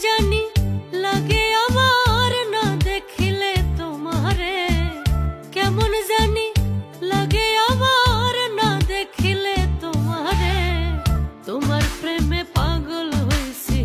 জানি লাগে আমার না দেখিলে তোমারে, কেমন জানি লাগে আমার না দেখিলে তোমারে, তোমার প্রেমে পাগল হইছি।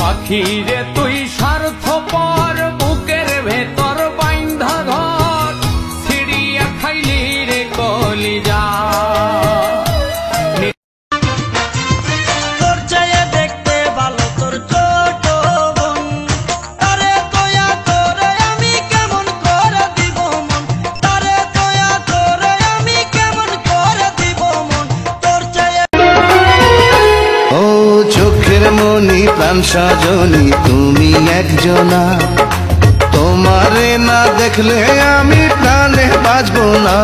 পাখিরে তুই স্বার্থপর, বুকের ভেতর বাইন্ধা ঘর, ছিড়িয়া খাইলি রে কলিজা। তোর চেয়ে দেখতে ভালো তোর ছোট বোন, তারে তোয়া তোরে আমি কেমন করে দিব মন, তারে তোয়া তোরে আমি কেমন করে দিব মন, তোর চেয়ে। ও চোখের মনি প্রাণ সজনী তুমি একজনা, তোমারে না দেখলে আমি প্রাণে বাঁচব না।